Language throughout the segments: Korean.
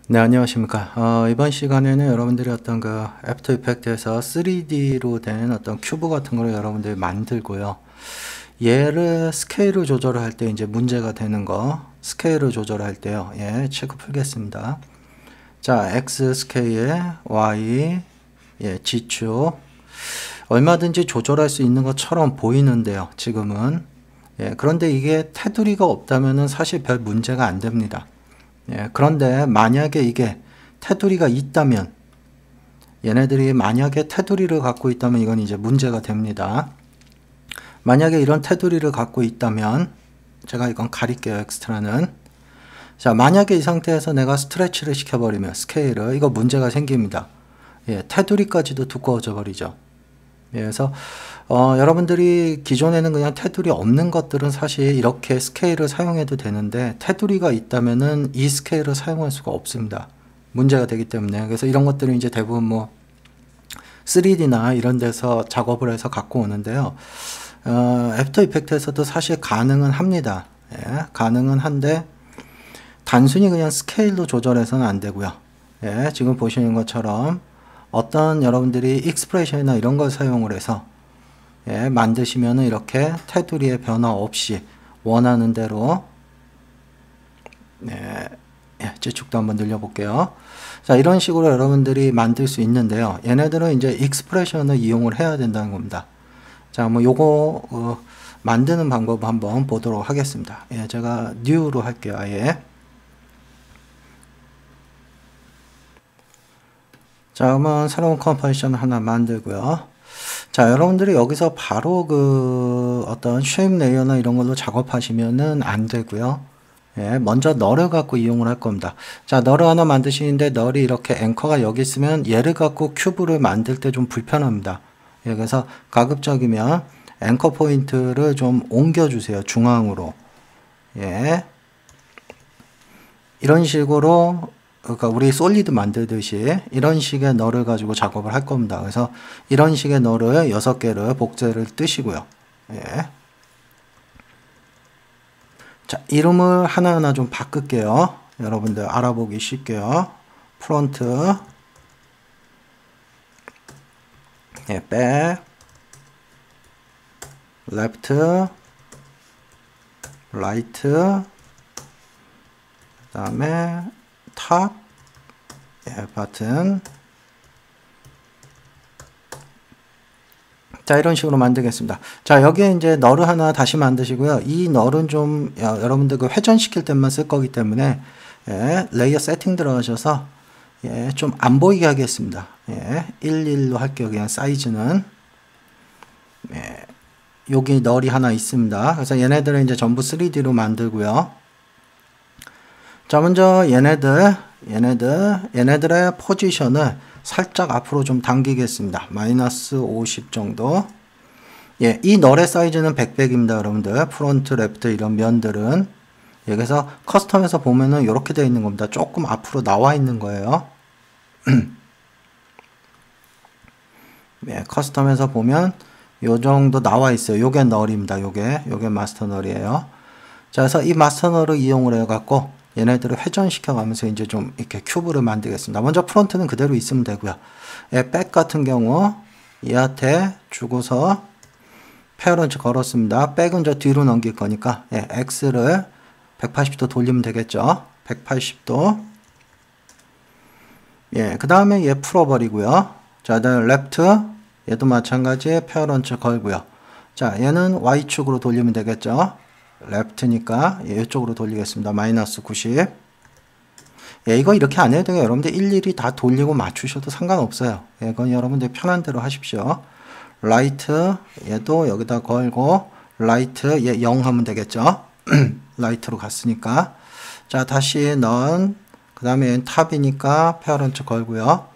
네, 안녕하십니까. 이번 시간에는 여러분들이 어떤 그 애프터 이펙트에서 3D로 된 어떤 큐브 같은 거를 여러분들이 만들고요. 얘를 스케일을 조절을 할 때 이제 문제가 되는 거, 스케일을 조절할 때요. 예, 체크 풀겠습니다. 자, X 스케일, Y, 예, G축. 얼마든지 조절할 수 있는 것처럼 보이는데요. 지금은. 예, 그런데 이게 테두리가 없다면은 사실 별 문제가 안 됩니다. 예, 그런데 만약에 이게 테두리가 있다면 얘네들이 만약에 테두리를 갖고 있다면 이건 이제 문제가 됩니다. 만약에 이런 테두리를 갖고 있다면 제가 이건 가릴게요. 엑스트라는. 자, 만약에 이 상태에서 내가 스트레치를 시켜버리면 스케일을 이거 문제가 생깁니다. 예, 테두리까지도 두꺼워져 버리죠. 예, 그래서 여러분들이 기존에는 그냥 테두리 없는 것들은 사실 이렇게 스케일을 사용해도 되는데 테두리가 있다면은 이 스케일을 사용할 수가 없습니다. 문제가 되기 때문에. 그래서 이런 것들은 이제 대부분 뭐 3D나 이런 데서 작업을 해서 갖고 오는데요. 애프터 이펙트에서도 사실 가능은 합니다. 예, 가능은 한데 단순히 그냥 스케일로 조절해서는 안 되고요. 예, 지금 보시는 것처럼 어떤 여러분들이 익스프레션이나 이런 걸 사용을 해서 예, 만드시면은 이렇게 테두리의 변화 없이 원하는 대로 예, 지축도 한번 늘려볼게요. 자, 이런 식으로 여러분들이 만들 수 있는데요. 얘네들은 이제 익스프레션을 이용을 해야 된다는 겁니다. 자, 뭐 요거 만드는 방법 한번 보도록 하겠습니다. 예, 제가 new로 할게요. 아예. 자, 그러면 새로운 컴포지션 하나 만들고요. 자, 여러분들이 여기서 바로 그 어떤 쉐입 레이어나 이런 걸로 작업하시면은 안 되고요. 예, 먼저 널을 갖고 이용을 할 겁니다. 자, 널을 하나 만드시는데 널이 이렇게 앵커가 여기 있으면 얘를 갖고 큐브를 만들 때 좀 불편합니다. 예, 그래서 가급적이면 앵커 포인트를 좀 옮겨주세요. 중앙으로. 예. 이런 식으로 그러니까 우리 솔리드 만들듯이 이런 식의 널을 가지고 작업을 할 겁니다. 그래서 이런 식의 널을 6개를 복제를 뜨시고요. 예. 자, 이름을 하나하나 좀 바꿀게요. 여러분들 알아보기 쉽게요. 프론트, 예, 백, 레프트, 라이트, 그 다음에 탑, 예, 버튼. 자, 이런 식으로 만들겠습니다. 자, 여기에 이제 널을 하나 다시 만드시고요. 이 널은 좀 여러분들 그 회전시킬 때만 쓸 거기 때문에 예, 레이어 세팅 들어가셔서 예, 좀 안 보이게 하겠습니다. 예, 11로 할게요. 그냥 사이즈는. 예, 여기 널이 하나 있습니다. 그래서 얘네들은 이제 전부 3D로 만들고요. 자, 먼저 얘네들의 포지션을 살짝 앞으로 좀 당기겠습니다. 마이너스 50 정도. 예, 이 널의 사이즈는 100입니다, 여러분들. 프론트, 레프트 이런 면들은. 예, 그래서 커스텀에서 보면은 이렇게 되어 있는 겁니다. 조금 앞으로 나와 있는 거예요. 예, 커스텀에서 보면 요 정도 나와 있어요. 요게 널입니다. 요게 마스터 널이에요. 자, 그래서 이 마스터 널을 이용을 해갖고 얘네들을 회전시켜 가면서 이제 좀 이렇게 큐브를 만들겠습니다. 먼저 프론트는 그대로 있으면 되고요. 예, 백 같은 경우 얘한테 주고서 페어런츠 걸었습니다. 백은 저 뒤로 넘길 거니까 예, X를 180도 돌리면 되겠죠. 180도. 예, 그 다음에 얘 풀어버리고요. 자, 다음 레프트 얘도 마찬가지 페어런츠 걸고요. 자, 얘는 Y축으로 돌리면 되겠죠. 레프트니까 예, 이쪽으로 돌리겠습니다. 마이너스 90. 예, 이거 이렇게 안 해도 돼요. 여러분들 일일이 다 돌리고 맞추셔도 상관없어요. 예, 그건 여러분들 편한 대로 하십시오. 라이트 얘도 여기다 걸고 라이트 얘 0 하면 되겠죠. 라이트로 갔으니까. 자, 다시 넌 그 다음에 탑이니까 페어런츠 걸고요.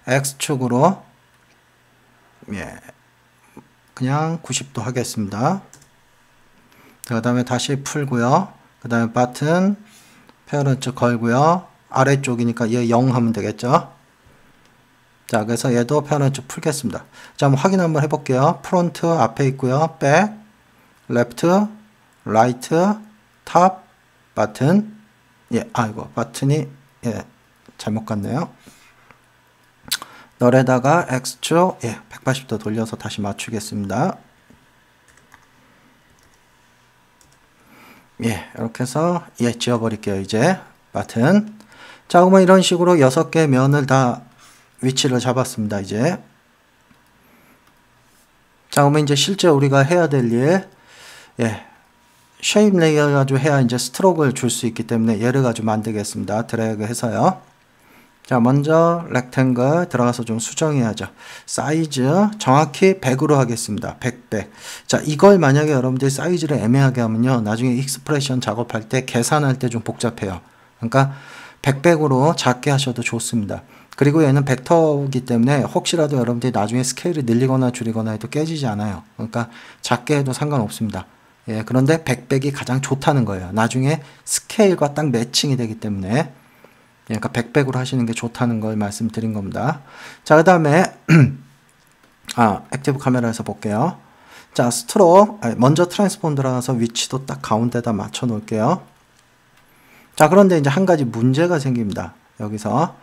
X축으로 예, 그냥 90도 하겠습니다. 그 다음에 다시 풀고요. 그 다음에 버튼 페어런츠 걸고요. 아래쪽이니까 얘 0 하면 되겠죠. 자, 그래서 얘도 페어런츠 풀겠습니다. 자, 한번 확인 한번 해볼게요. 프론트 앞에 있고요. 백, 레프트, 라이트, 탑, 버튼. 예, 아이고, 버튼이 예, 잘못 갔네요. 널에다가 X축 180도 돌려서 다시 맞추겠습니다. 이렇게 해서 지워버릴게요. 이제 버튼. 자, 그러면 이런 식으로 6개 면을 다 위치를 잡았습니다. 이제. 자, 그러면 이제 실제 우리가 해야 될 일, 쉐입 레이어 가지고 해야 이제 스트로크를 줄 수 있기 때문에 얘를 가지고 만들겠습니다. 드래그 해서요. 자, 먼저 렉탱글 들어가서 좀 수정해야죠. 사이즈 정확히 100으로 하겠습니다. 100. 자, 이걸 만약에 여러분들이 사이즈를 애매하게 하면요, 나중에 익스프레션 작업할 때 계산할 때 좀 복잡해요. 그러니까 100으로 작게 하셔도 좋습니다. 그리고 얘는 벡터이기 때문에 혹시라도 여러분들이 나중에 스케일을 늘리거나 줄이거나 해도 깨지지 않아요. 그러니까 작게 해도 상관없습니다. 그런데 100이 가장 좋다는 거예요. 나중에 스케일과 딱 매칭이 되기 때문에. 그러니까 100으로 하시는 게 좋다는 걸 말씀드린 겁니다. 자, 그 다음에 액티브 카메라에서 볼게요. 자, 스트로크 먼저 트랜스폼 들어가서 위치도 딱 가운데다 맞춰 놓을게요. 자, 그런데 이제 한 가지 문제가 생깁니다. 여기서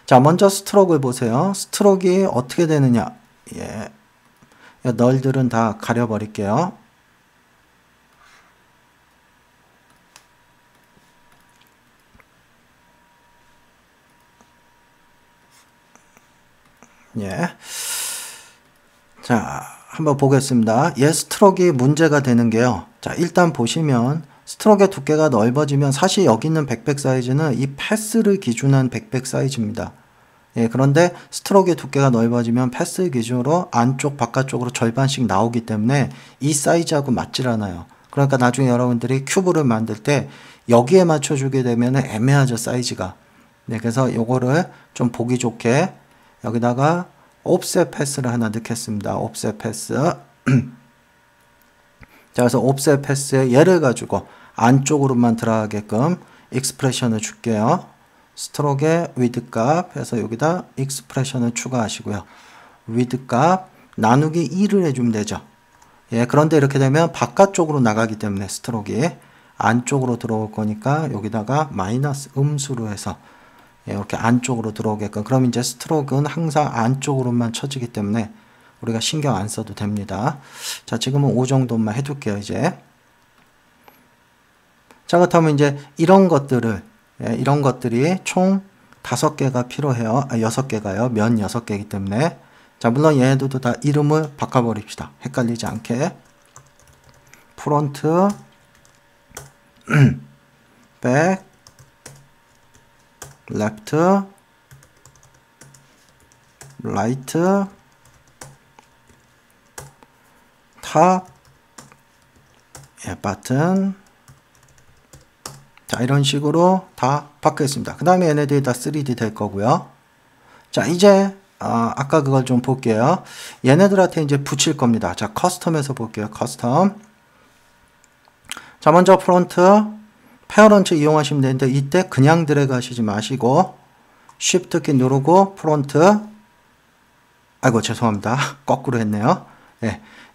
자, 먼저 스트로크를 보세요. 스트로크가 어떻게 되느냐. 널들은 다 가려버릴게요. 자, 한번 보겠습니다. 얘 스트로크가 문제가 되는 게요. 자, 일단 보시면 스트로크의 두께가 넓어지면 사실 여기 있는 백백 사이즈는 이 패스를 기준한 백백 사이즈입니다. 그런데 스트로크의 두께가 넓어지면 패스 기준으로 안쪽 바깥쪽으로 절반씩 나오기 때문에 이 사이즈하고 맞질 않아요. 그러니까 나중에 여러분들이 큐브를 만들 때 여기에 맞춰주게 되면 애매하죠, 사이즈가. 그래서 요거를 좀 보기 좋게 여기다가 옵셋 패스를 하나 넣겠습니다. 옵셋 패스. 자, 그래서 옵셋 패스에 얘를 가지고 안쪽으로만 들어가게끔 익스프레션을 줄게요. 스트로크의 위드 값 해서 여기다 익스프레션을 추가하시고요. 위드 값 나누기 2를 해주면 되죠. 그런데 이렇게 되면 바깥쪽으로 나가기 때문에 스트로크가 안쪽으로 들어올 거니까 여기다가 마이너스 음수로 해서 이렇게 안쪽으로 들어오게끔. 그럼 이제 스트로크는 항상 안쪽으로만 쳐지기 때문에 우리가 신경 안 써도 됩니다. 자, 지금은 5 정도만 해둘게요, 이제. 자, 그렇다면 이제 이런 것들을, 이런 것들이 총 5개가 필요해요. 6개가요. 면 6개이기 때문에. 자, 물론 얘네들도 다 이름을 바꿔버립시다. 헷갈리지 않게. 프론트, 백, 레프트, 라이트, 탑, 버튼. 자, 이런 식으로 다 바뀌었습니다. 그 다음에 얘네들이 다 3D 될 거고요. 자, 이제 아까 그걸 좀 볼게요. 얘네들한테 이제 붙일 겁니다. 자, 커스텀에서 볼게요. 커스텀. 자, 먼저 프론트 페어런트 이용하시면 되는데 이때 그냥 드래그 하시지 마시고 Shift 키 누르고 프론트, 아이고 죄송합니다. 거꾸로 했네요.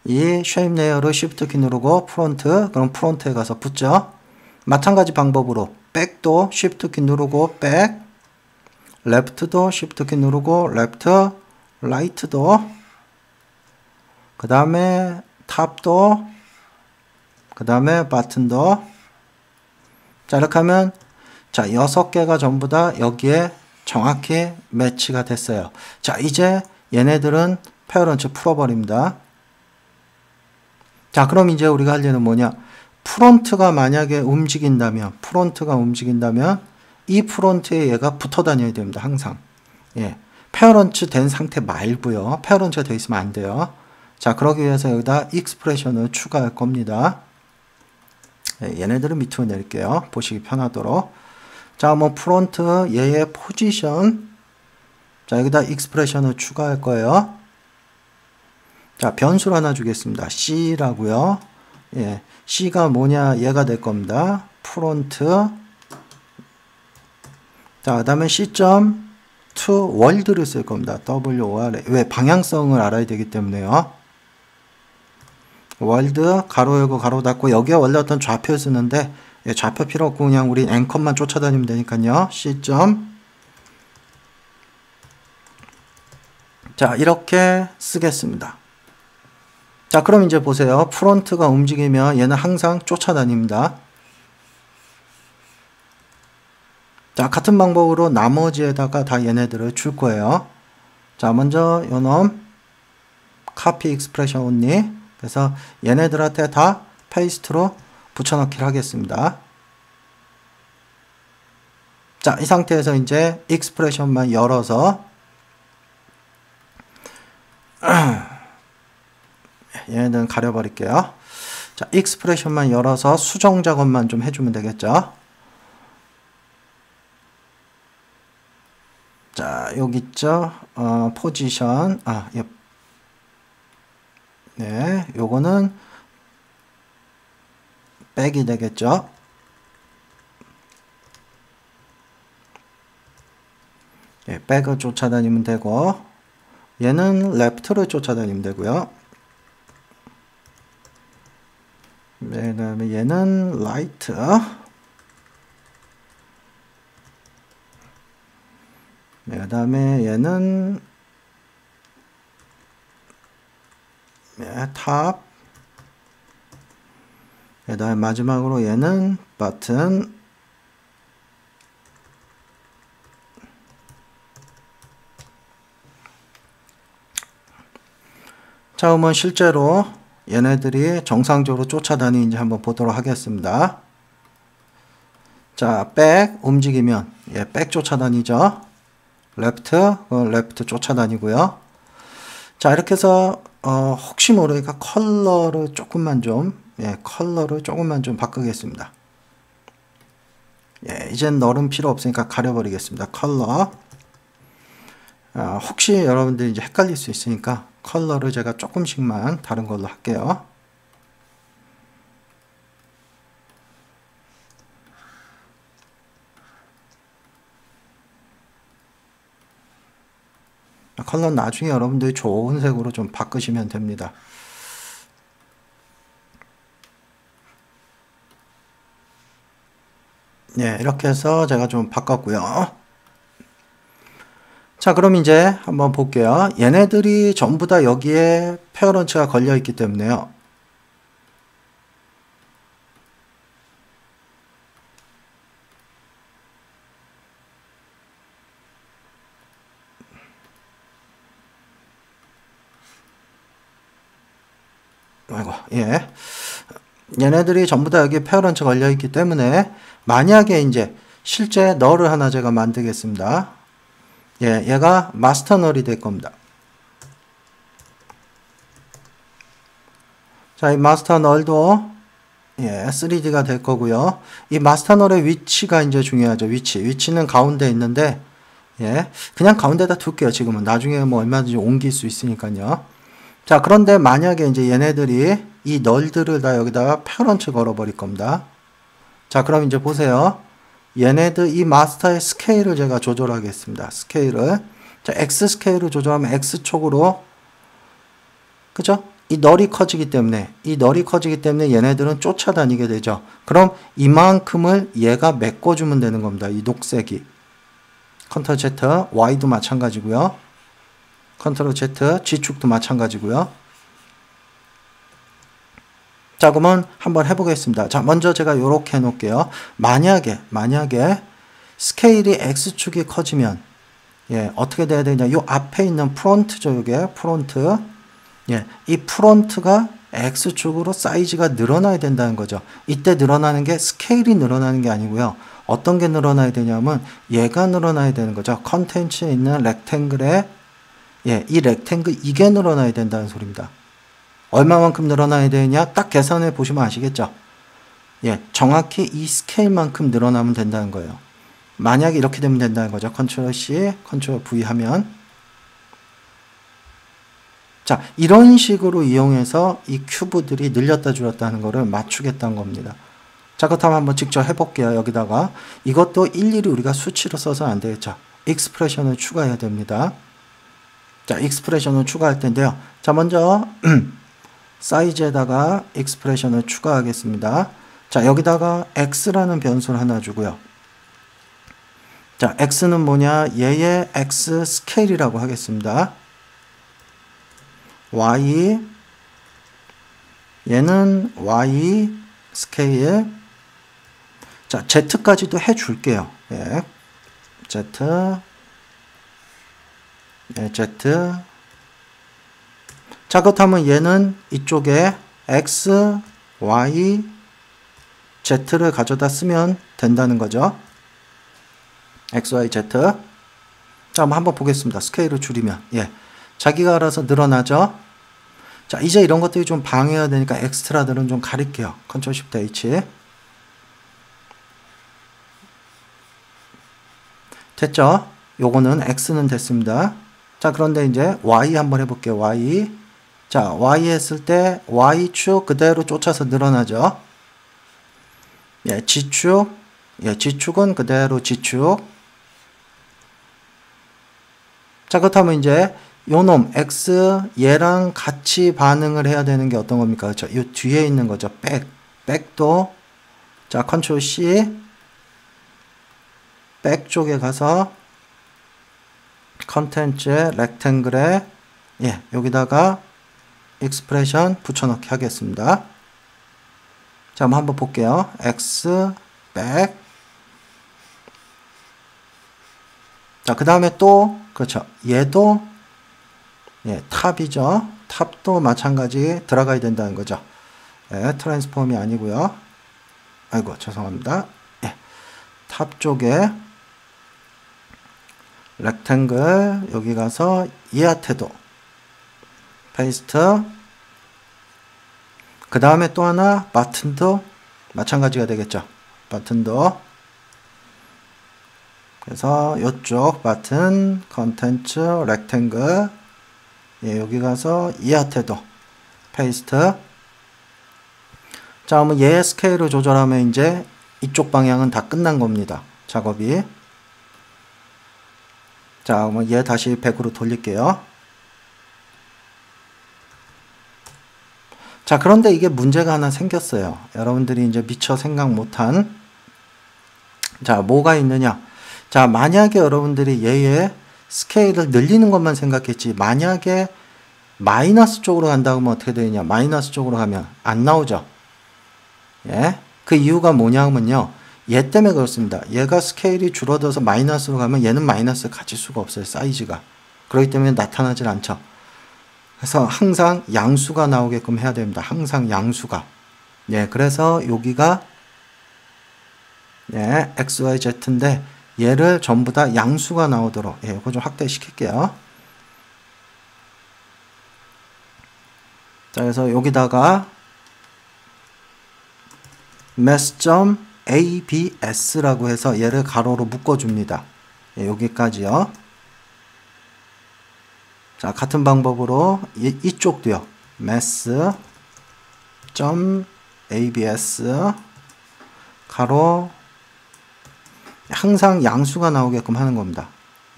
이 쉐입 레이어로 Shift 키 누르고 프론트, 그럼 프론트에 가서 붙죠. 마찬가지 방법으로 백도 Shift 키 누르고 백, 레프트도 Shift 키 누르고 레프트, 라이트도, 그 다음에 탑도, 그 다음에 버튼도. 자, 이렇게 하면 자, 6개가 전부 다 여기에 정확히 매치가 됐어요. 자, 이제 얘네들은 페어런트 풀어버립니다. 자, 그럼 이제 우리가 할 일은 뭐냐? 프론트가 만약에 움직인다면 이 프론트에 얘가 붙어 다녀야 됩니다. 항상. 페어런트 된 상태 말고요. 페어런트가 되어 있으면 안 돼요. 자, 그러기 위해서 여기다 익스프레션을 추가할 겁니다. 얘네들은 밑으로 내릴게요. 보시기 편하도록. 자, 뭐 프론트 얘의 포지션. 자, 여기다 익스프레션을 추가할 거예요. 자, 변수를 하나 주겠습니다. C라고요. C가 뭐냐? 얘가 될 겁니다. 프론트. 자, 그 다음에 C.to 월드를 쓸 겁니다. WOR. 왜? 방향성을 알아야 되기 때문에요. 월드 가로 열고 가로 닫고. 여기에 원래 어떤 좌표 쓰는데 좌표 필요 없고 그냥 우리 앵커만 쫓아다니면 되니까요. C. 자, 이렇게 쓰겠습니다. 자, 그럼 이제 보세요. 프론트가 움직이면 얘는 항상 쫓아다닙니다. 자, 같은 방법으로 나머지에다가 다 얘네들을 줄 거예요. 자, 먼저 요놈 copy expression only. 그래서 얘네들한테 다 페이스트로 붙여넣기를 하겠습니다. 자, 이 상태에서 이제 expression만 열어서 얘네들은 가려버릴게요. 자, expression만 열어서 수정 작업만 좀 해주면 되겠죠. 자, 여기 있죠. 포지션. 예. 네, 요거는 백이 되겠죠. 예, 백을 쫓아다니면 되고, 얘는 레프트를 쫓아다니면 되고요. 네, 그 다음에 얘는 라이트. 네, 그 다음에 얘는 네, 탑. 그 다음에 마지막으로 얘는 버튼. 자, 그러면 실제로 얘네들이 정상적으로 쫓아다니는지 한번 보도록 하겠습니다. 자, 백 움직이면 예, 백 쫓아다니죠. 레프트 쫓아다니고요. 자, 이렇게 해서 혹시 모르니까 컬러를 조금만 좀 바꾸겠습니다. 예, 이젠 널은 필요 없으니까 가려버리겠습니다. 컬러. 혹시 여러분들이 이제 헷갈릴 수 있으니까 컬러를 제가 조금씩만 다른 걸로 할게요. 컬러는 나중에 여러분들이 좋은 색으로 좀 바꾸시면 됩니다. 네, 이렇게 해서 제가 좀 바꿨고요. 자, 그럼 이제 한번 볼게요. 얘네들이 전부 다 여기에 페어런츠가 걸려 있기 때문에요. 아이고, 예. 얘네들이 전부 다 여기 페어런츠 걸려 있기 때문에 만약에 이제 실제 널을 하나 제가 만들겠습니다. 예, 얘가 마스터 널이 될 겁니다. 자, 이 마스터 널도 예, 3D가 될 거고요. 이 마스터 널의 위치가 이제 중요하죠. 위치는 가운데 있는데 예, 그냥 가운데다 둘게요. 지금은 나중에 뭐 얼마든지 옮길 수 있으니까요. 자, 그런데 만약에 이제 얘네들이 이 널들을 다 여기다가 페어런츠 걸어버릴 겁니다. 자, 그럼 이제 보세요. 얘네들 이 마스터의 스케일을 제가 조절하겠습니다. 스케일을. 자, X 스케일을 조절하면 X축으로, 그죠? 이 널이 커지기 때문에 얘네들은 쫓아다니게 되죠. 그럼 이만큼을 얘가 메꿔주면 되는 겁니다. 이 녹색이. 컨트롤 Z, Y도 마찬가지고요. 컨트롤 Z, G축도 마찬가지고요. 자, 그러면 한번 해보겠습니다. 자, 먼저 제가 이렇게 해놓을게요. 만약에 스케일이 X축이 커지면 예, 어떻게 돼야 되냐? 요 앞에 있는 프론트죠. 이게 프론트. 예, 이 프론트가 X축으로 사이즈가 늘어나야 된다는 거죠. 이때 늘어나는 게 스케일이 늘어나는 게 아니고요. 어떤 게 늘어나야 되냐면 얘가 늘어나야 되는 거죠. 컨텐츠에 있는 렉탱글에 예, 이 렉탱글 이게 늘어나야 된다는 소리입니다. 얼마만큼 늘어나야 되냐? 딱 계산해 보시면 아시겠죠? 예, 정확히 이 스케일만큼 늘어나면 된다는 거예요. 만약에 이렇게 되면 된다는 거죠. 컨트롤 C, 컨트롤 V 하면. 자, 이런 식으로 이용해서 이 큐브들이 늘렸다 줄였다 하는 거를 맞추겠다는 겁니다. 자, 그렇다면 한번 직접 해볼게요. 여기다가. 이것도 일일이 우리가 수치로 써서 안 되겠죠. 익스프레션을 추가해야 됩니다. 자, 익스프레션을 추가할 텐데요. 자, 먼저 사이즈에다가 익스프레션을 추가하겠습니다. 자, 여기다가 x라는 변수를 하나 주고요. 자, x는 뭐냐? 얘의 x 스케일이라고 하겠습니다. y, 얘는 y 스케일. 자, z까지도 해줄게요. 예. z, 예, z. 자, 그렇다면 얘는 이쪽에 x, y, z를 가져다 쓰면 된다는 거죠. x, y, z. 자, 한번 보겠습니다. 스케일을 줄이면. 예. 자기가 알아서 늘어나죠. 자, 이제 이런 것들이 좀 방해가 되니까 엑스트라들은 좀 가릴게요. 컨트롤 쉬프트 H. 됐죠? 요거는 X는 됐습니다. 자, 그런데 이제 Y 한번 해볼게요. Y. 자, Y 했을 때 Y축 그대로 쫓아서 늘어나죠. 예, G축. 예, G축은 그대로 G축. 자, 그렇다면 이제 요놈 X 얘랑 같이 반응을 해야 되는 게 어떤 겁니까? 그렇죠? 요 뒤에 있는 거죠. 백도 자, 컨트롤 C 백 쪽에 가서 컨텐츠 렉탱글에 예, 여기다가 익스프레션 붙여넣기 하겠습니다. 자, 한번 볼게요. X 백. 자, 그 다음에 또 그렇죠. 얘도 예, 탑이죠. 탑도 마찬가지 들어가야 된다는 거죠. 예, 트랜스폼이 아니고요. 아이고, 죄송합니다. 예, 탑 쪽에 렉탱글 여기 가서 이하태도 페이스트. 그 다음에 또 하나 버튼도 마찬가지가 되겠죠. 버튼도. 그래서 이쪽 버튼 컨텐츠 렉탱글 예, 여기 가서 이하태도 페이스트. 자, 그러면 얘 스케일을 조절하면 이제 이쪽 방향은 다 끝난 겁니다. 작업이. 자, 그러면 얘 다시 100으로 돌릴게요. 자, 그런데 이게 문제가 하나 생겼어요. 여러분들이 이제 미처 생각 못한. 자, 뭐가 있느냐. 자, 만약에 여러분들이 얘의 스케일을 늘리는 것만 생각했지, 만약에 마이너스 쪽으로 간다고 하면 어떻게 되느냐. 마이너스 쪽으로 가면 안 나오죠. 예. 그 이유가 뭐냐면요. 얘 때문에 그렇습니다. 얘가 스케일이 줄어들어서 마이너스로 가면 얘는 마이너스를 가질 수가 없어요. 사이즈가. 그렇기 때문에 나타나질 않죠. 그래서 항상 양수가 나오게끔 해야 됩니다. 항상 양수가. 예, 그래서 여기가 예, X, Y, Z인데 얘를 전부 다 양수가 나오도록 예, 이거 좀 확대시킬게요. 자, 그래서 여기다가 mass.abs라고 해서 얘를 가로로 묶어줍니다. 예, 여기까지요. 자, 같은 방법으로 이쪽도요. mass.abs 가로 항상 양수가 나오게끔 하는 겁니다.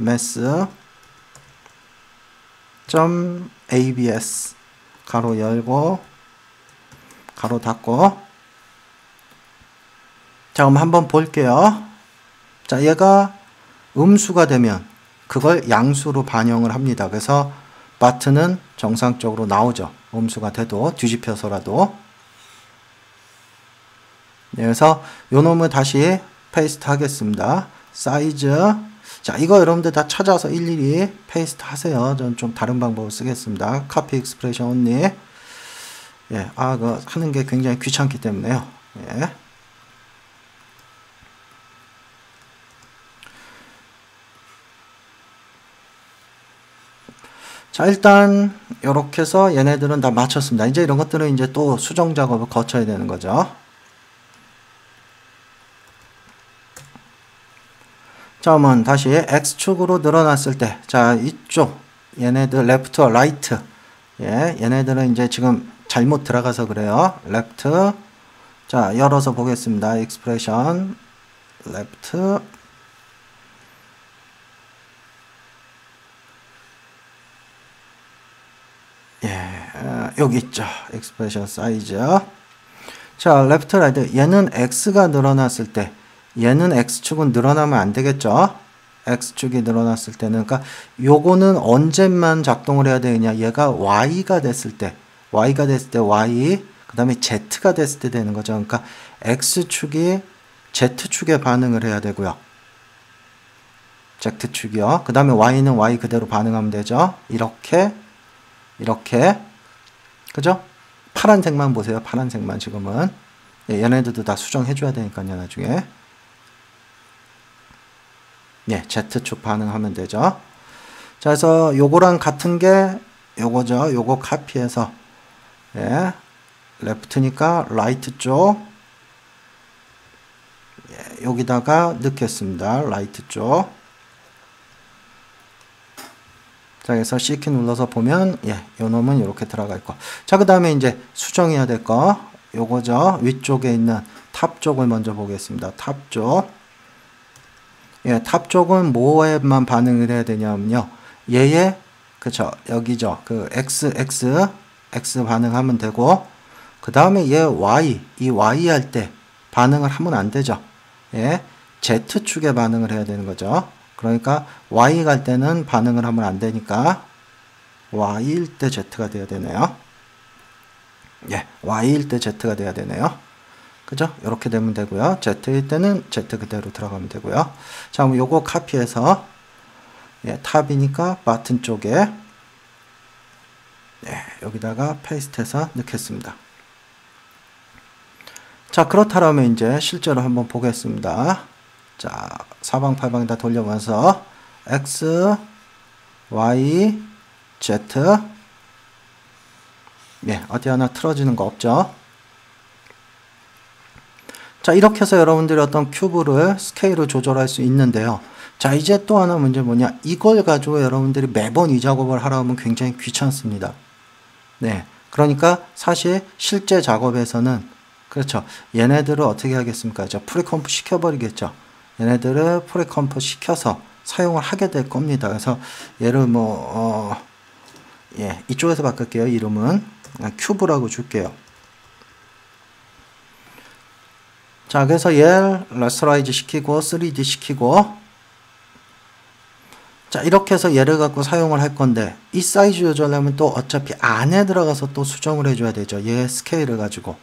mass.abs 가로 열고 가로 닫고. 자, 그럼 한번 볼게요. 자, 얘가 음수가 되면 그걸 양수로 반영을 합니다. 그래서 버튼은 정상적으로 나오죠. 음수가 돼도 뒤집혀서라도. 네, 그래서 요 놈을 다시 페이스트 하겠습니다. 사이즈. 자, 이거 여러분들 다 찾아서 일일이 페이스트 하세요. 저는 좀 다른 방법을 쓰겠습니다. 카피 익스프레션 온리. 예, 그거 하는 게 굉장히 귀찮기 때문에요. 예. 자, 일단 이렇게 해서 얘네들은 다 맞췄습니다. 이제 이런 것들은 이제 또 수정 작업을 거쳐야 되는 거죠. 자, 그러면 다시 X축으로 늘어났을 때, 자, 이쪽 얘네들 레프트와 라이트. 예, 얘네들은 이제 지금 잘못 들어가서 그래요. 레프트. 자, 열어서 보겠습니다. 익스프레션 레프트. 예, 여기 있죠. 익스프레션 사이즈. 자, 레프트 라이트. 얘는 X가 늘어났을 때 얘는 X축은 늘어나면 안 되겠죠. x축이 늘어났을 때는, 그러니까 요거는 언제만 작동을 해야 되느냐, 얘가 y가 됐을 때 y, 그 다음에 z가 됐을 때 되는 거죠. 그러니까 x축이 z축에 반응을 해야 되고요. z축이요. 그 다음에 y는 y 그대로 반응하면 되죠. 이렇게 그죠? 파란색만 보세요. 파란색만 지금은. 예, 얘네들도 다 수정해 줘야 되니까요, 나중에. 예, Z축 반응하면 되죠. 자, 그래서 요거랑 같은 게 요거죠. 요거 카피해서, 예, 레프트니까 라이트 쪽, 예, 여기다가 넣겠습니다. 라이트 쪽. 자, 그래서 C키 눌러서 보면, 예, 요 놈은 이렇게 들어가 있고. 자, 그 다음에 이제 수정해야 될 거, 요거죠. 위쪽에 있는 탑 쪽을 먼저 보겠습니다. 탑 쪽. 예, 탑 쪽은 뭐에만 반응을 해야 되냐면요. 얘에, 그쵸, 여기죠. 그 X 반응하면 되고, 그 다음에 얘 Y, 이 Y 할 때 반응을 하면 안 되죠. 예, Z축에 반응을 해야 되는 거죠. 그러니까 Y 갈 때는 반응을 하면 안 되니까 Y일 때 Z가 돼야 되네요. 예, Y일 때 Z가 돼야 되네요. 그죠? 이렇게 되면 되고요. Z일 때는 Z 그대로 들어가면 되고요. 자, 그럼 요거 카피해서, 예, 탑이니까 버튼 쪽에, 예, 여기다가 페이스트해서 넣겠습니다. 자, 그렇다면 이제 실제로 한번 보겠습니다. 자, 사방팔방 다 돌려보면서 X, Y, Z. 예, 어디 하나 틀어지는 거 없죠? 자, 이렇게 해서 여러분들이 어떤 큐브를 스케일을 조절할 수 있는데요. 자, 이제 또 하나 문제 뭐냐? 이걸 가지고 여러분들이 매번 이 작업을 하라 하면 굉장히 귀찮습니다. 네. 그러니까 사실 실제 작업에서는, 그렇죠, 얘네들을 어떻게 하겠습니까? 프리컴프 시켜버리겠죠. 얘네들을 프리컴프 시켜서 사용을 하게 될 겁니다. 그래서 얘를 예, 이쪽에서 바꿀게요. 이름은 큐브라고 줄게요. 자, 그래서 얘를 라스터라이즈 시키고 3D 시키고, 자, 이렇게 해서 얘를 갖고 사용을 할 건데, 이 사이즈 조절하면 또 어차피 안에 들어가서 또 수정을 해줘야 되죠. 얘 스케일을 가지고,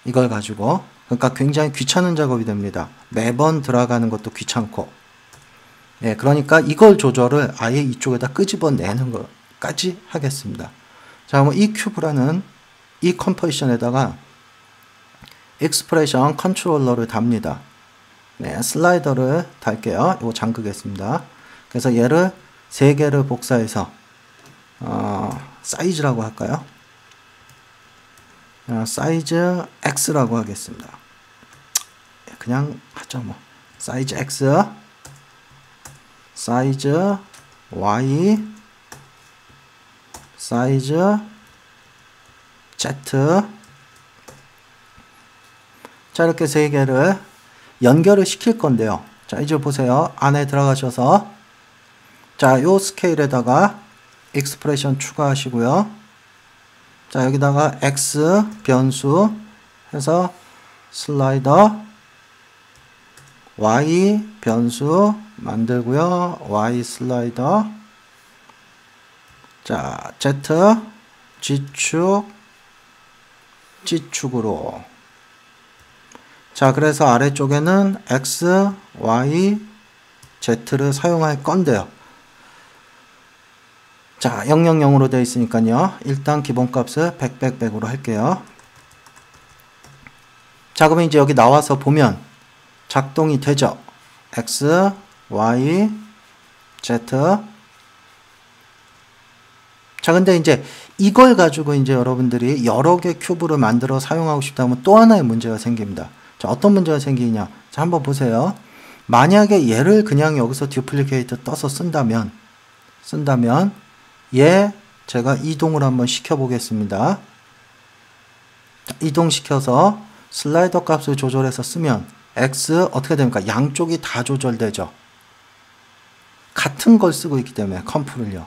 이걸 가지고. 그러니까 굉장히 귀찮은 작업이 됩니다. 매번 들어가는 것도 귀찮고. 예, 그러니까 이걸 조절을 아예 이쪽에다 끄집어내는 것까지 하겠습니다. 자, 그럼 이 큐브라는 이 컴포지션에다가 익스프레션 컨트롤러를 답니다. 네, 슬라이더를 달게요. 이거 잠그겠습니다. 그래서 얘를 3개를 복사해서 사이즈라고 할까요? 사이즈 X라고 하겠습니다. 그냥 하죠 뭐. 사이즈 X, 사이즈 Y, 사이즈 Z. 자, 이렇게 3개를 연결을 시킬 건데요. 자, 이제 보세요. 안에 들어가셔서, 자, 요 스케일에다가 익스프레션 추가하시고요. 자, 여기다가 X 변수 해서 슬라이더, Y 변수 만들고요. Y 슬라이더. 자, Z, G축, G축으로. 자, 그래서 아래쪽에는 X, Y, Z를 사용할 건데요. 자, 000으로 되어 있으니까요. 일단 기본값을 100으로 할게요. 자, 그러면 이제 여기 나와서 보면 작동이 되죠. X, Y, Z. 자, 근데 이제 이걸 가지고 이제 여러분들이 여러 개 큐브를 만들어 사용하고 싶다면 또 하나의 문제가 생깁니다. 자, 어떤 문제가 생기냐? 자, 한번 보세요. 만약에 얘를 그냥 여기서 듀플리케이트 떠서 쓴다면 얘 제가 이동을 한번 시켜 보겠습니다. 이동시켜서 슬라이더 값을 조절해서 쓰면 X 어떻게 됩니까? 양쪽이 다 조절되죠. 같은 걸 쓰고 있기 때문에 컴프를요.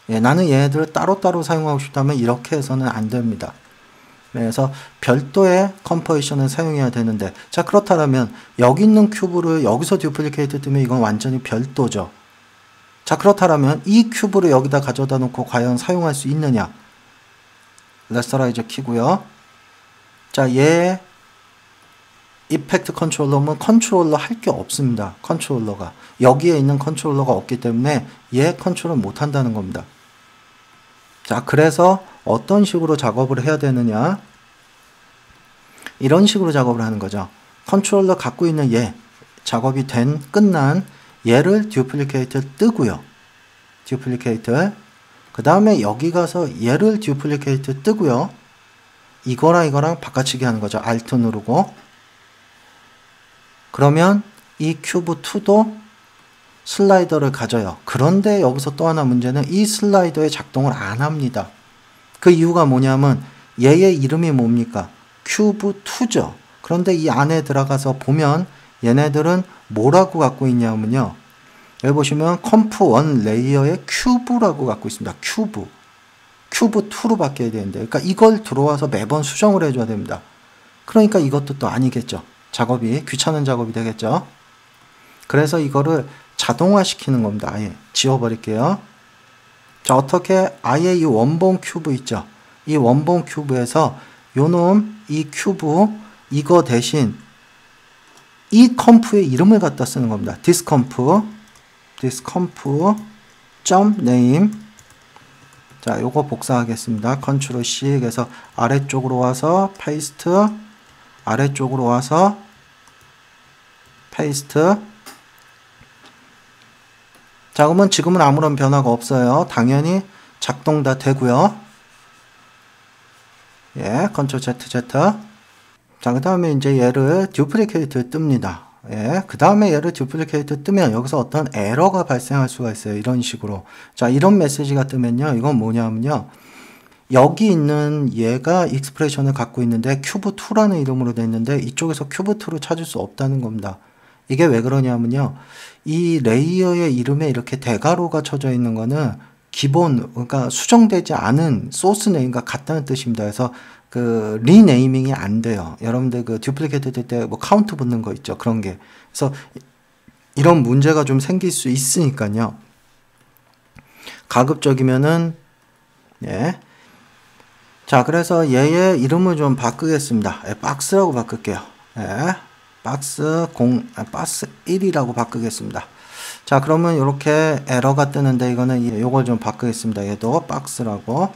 예, 나는 얘네들을 따로따로 사용하고 싶다면 이렇게 해서는 안 됩니다. 그래서 별도의 컴포지션을 사용해야 되는데, 자 그렇다면 여기 있는 큐브를 여기서 듀플리케이트 뜨면 이건 완전히 별도죠. 자 그렇다면 이 큐브를 여기다 가져다 놓고 과연 사용할 수 있느냐? 레스터라이저 키고요. 자 얘 이펙트 컨트롤러면 컨트롤러 할 게 없습니다. 컨트롤러가 여기에 있는 컨트롤러가 없기 때문에 얘 컨트롤 못 한다는 겁니다. 자 그래서 어떤 식으로 작업을 해야 되느냐, 이런 식으로 작업을 하는 거죠. 컨트롤러 갖고 있는 얘 작업이 끝난 얘를 듀플리케이트 뜨고요. 듀플리케이트 그 다음에 여기 가서 얘를 듀플리케이트 뜨고요. 이거랑 바꿔치기 하는 거죠. Alt 누르고. 그러면 이 큐브 2도 슬라이더를 가져요. 그런데 여기서 또 하나 문제는 이 슬라이더의 작동을 안 합니다. 그 이유가 뭐냐면 얘의 이름이 뭡니까? 큐브 2죠. 그런데 이 안에 들어가서 보면 얘네들은 뭐라고 갖고 있냐면요. 여기 보시면 컴프1 레이어의 큐브라고 갖고 있습니다. 큐브 2로 바뀌어야 되는데, 그러니까 이걸 들어와서 매번 수정을 해줘야 됩니다. 그러니까 이것도 또 아니겠죠. 작업이 귀찮은 작업이 되겠죠. 그래서 이거를 자동화 시키는 겁니다. 아예 지워버릴게요. 자 어떻게 아예 이 원본 큐브 있죠. 이 원본 큐브에서 요놈 이 큐브 이거 대신 이 컴프의 이름을 갖다 쓰는 겁니다. thisComp.name. 자 요거 복사하겠습니다. 컨트롤 C 해서 아래쪽으로 와서 페이스트, 아래쪽으로 와서 페이스트. 자 그러면 지금은 아무런 변화가 없어요. 당연히 작동 다 되고요. 예, 컨트롤 Z. 자, 그 다음에 이제 얘를 듀플리케이트 뜹니다. 예, 그 다음에 얘를 듀플리케이트 뜨면 여기서 어떤 에러가 발생할 수가 있어요. 이런 식으로. 자, 이런 메시지가 뜨면요. 이건 뭐냐면요. 여기 있는 얘가 익스프레션을 갖고 있는데 큐브2라는 이름으로 되어 있는데 이쪽에서 큐브2를 찾을 수 없다는 겁니다. 이게 왜 그러냐면요. 이 레이어의 이름에 이렇게 대괄호가 쳐져 있는 거는 기본, 그러니까 수정되지 않은 소스 네임과 같다는 뜻입니다. 그래서 그 리네이밍이 안 돼요. 여러분들 그 듀플리케이트 될 때 뭐 카운트 붙는 거 있죠. 그런 게. 그래서 이런 문제가 좀 생길 수 있으니까요. 가급적이면은 예. 자, 그래서 얘의 이름을 좀 바꾸겠습니다. 예, 박스라고 바꿀게요. 예. 박스 1이라고 바꾸겠습니다. 자, 그러면 이렇게 에러가 뜨는데 이거는 요걸 좀 바꾸겠습니다. 얘도 박스라고.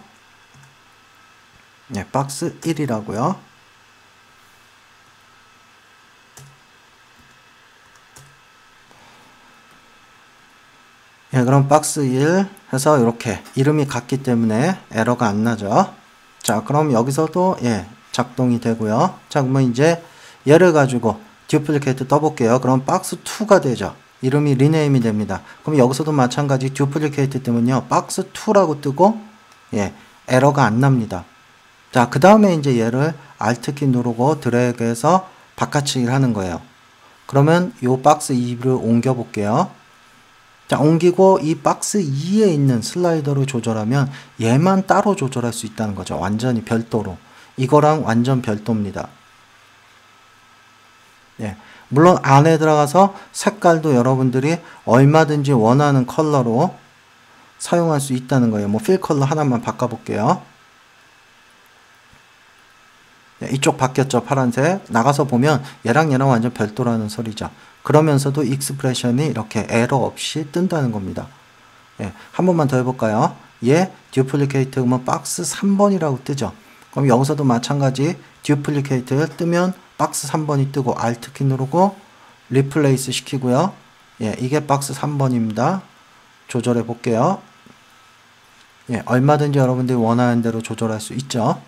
네, 박스 1이라고요. 예, 그럼 박스 1 해서 이렇게 이름이 같기 때문에 에러가 안 나죠. 자, 그럼 여기서도 예, 작동이 되고요. 자, 그러면 이제 얘를 가지고 듀플리케이트 떠볼게요. 그럼 박스 2가 되죠. 이름이 리네임이 됩니다. 그럼 여기서도 마찬가지 듀플리케이트 뜨면요. 박스 2라고 뜨고 예, 에러가 안 납니다. 자, 그 다음에 이제 얘를 Alt키 누르고 드래그해서 바꿔치기를 하는 거예요. 그러면 요 박스 2를 옮겨 볼게요. 자, 옮기고 이 박스 2에 있는 슬라이더를 조절하면 얘만 따로 조절할 수 있다는 거죠. 완전히 별도로. 이거랑 완전 별도입니다. 예. 물론 안에 들어가서 색깔도 여러분들이 얼마든지 원하는 컬러로 사용할 수 있다는 거예요. 뭐 필 컬러 하나만 바꿔볼게요. 네, 이쪽 바뀌었죠. 파란색. 나가서 보면 얘랑 완전 별도라는 소리죠. 그러면서도 익스프레션이 이렇게 에러 없이 뜬다는 겁니다. 예, 한 번만 더 해볼까요? 얘 듀플리케이트 그러면 박스 3번이라고 뜨죠. 그럼 여기서도 마찬가지 듀플리케이트 뜨면 박스 3번이 뜨고 Alt키 누르고 리플레이스 시키고요. 예, 이게 박스 3번입니다. 조절해 볼게요. 예, 얼마든지 여러분들이 원하는 대로 조절할 수 있죠.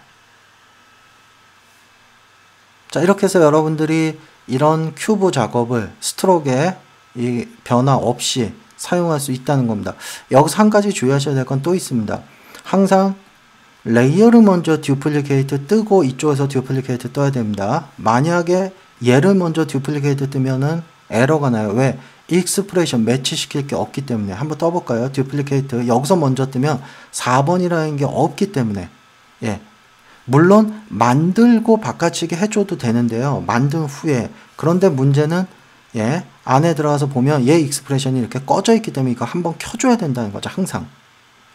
자, 이렇게 해서 여러분들이 이런 큐브 작업을 스트로크에 이 변화 없이 사용할 수 있다는 겁니다. 여기서 한 가지 주의하셔야 될 건 또 있습니다. 항상 레이어를 먼저 듀플리케이트 뜨고 이쪽에서 듀플리케이트 떠야 됩니다. 만약에 얘를 먼저 듀플리케이트 뜨면은 에러가 나요. 왜? 익스프레션 매치시킬 게 없기 때문에. 한번 떠볼까요? 듀플리케이트 여기서 먼저 뜨면 4번이라는 게 없기 때문에. 예. 물론 만들고 바꿔치기 해줘도 되는데요. 만든 후에. 그런데 문제는 안에 들어가서 보면 얘 익스프레션이 이렇게 꺼져 있기 때문에 이거 한번 켜줘야 된다는 거죠. 항상.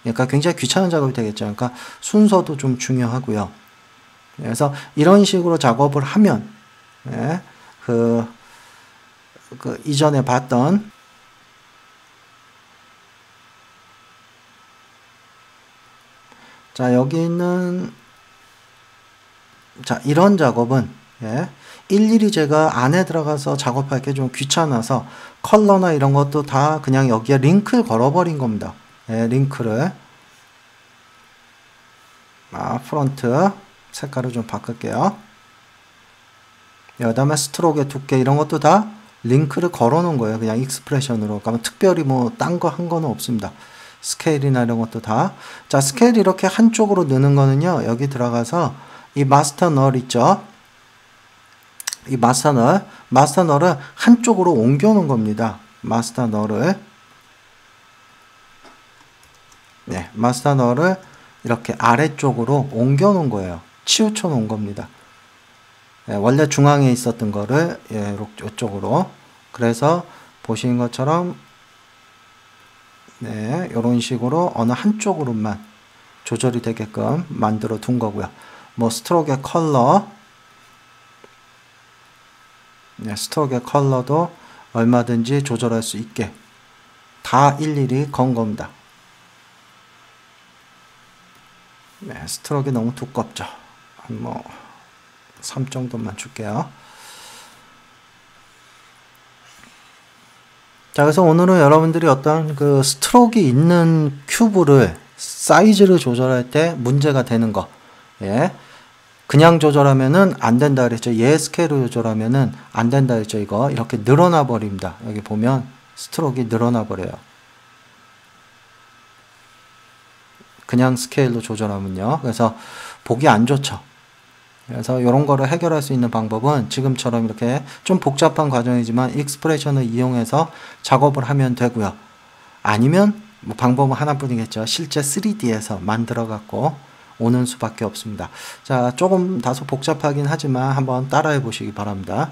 그러니까 굉장히 귀찮은 작업이 되겠죠. 그러니까 순서도 좀 중요하고요. 그래서 이런 식으로 작업을 하면 그 이전에 봤던 자 여기 있는 자 이런 작업은 일일이 제가 안에 들어가서 작업할 게 좀 귀찮아서 컬러나 이런 것도 다 그냥 여기에 링크를 걸어버린 겁니다. 링크를 프론트 색깔을 좀 바꿀게요. 그 다음에 스트로크의 두께 이런 것도 다 링크를 걸어 놓은 거예요. 그냥 익스프레션으로. 그러면 특별히 뭐 딴 거 한 거는 없습니다. 스케일이나 이런 것도 다. 자, 스케일 이렇게 한쪽으로 넣는 거는요. 여기 들어가서 이 마스터 널 있죠. 이 마스터 널을 한쪽으로 옮겨 놓은 겁니다. 마스터 널을. 마스터 널을 이렇게 아래쪽으로 옮겨 놓은 거예요. 치우쳐 놓은 겁니다. 원래 중앙에 있었던 거를 이쪽으로. 그래서 보시는 것처럼 이런 식으로 어느 한쪽으로만 조절이 되게끔 만들어 둔 거고요. 뭐 스트로크의 컬러, 스트로크의 컬러도 얼마든지 조절할 수 있게 다 일일이 건 겁니다. 스트로크가 너무 두껍죠. 한 3 정도만 줄게요. 자, 그래서 오늘은 여러분들이 어떤 그 스트로크 있는 큐브를 사이즈를 조절할 때 문제가 되는 거. 그냥 조절하면은 안 된다 그랬죠. 얘 스케일을 조절하면은 안 된다 그랬죠. 이거 이렇게 늘어나 버립니다. 여기 보면 스트로크가 늘어나 버려요. 그냥 스케일로 조절하면요. 그래서 보기 안 좋죠. 그래서 이런 거를 해결할 수 있는 방법은 지금처럼 이렇게 좀 복잡한 과정이지만 익스프레션을 이용해서 작업을 하면 되고요. 아니면 뭐 방법은 하나뿐이겠죠. 실제 3D에서 만들어 갖고 오는 수밖에 없습니다. 자, 조금 다소 복잡하긴 하지만 한번 따라해 보시기 바랍니다.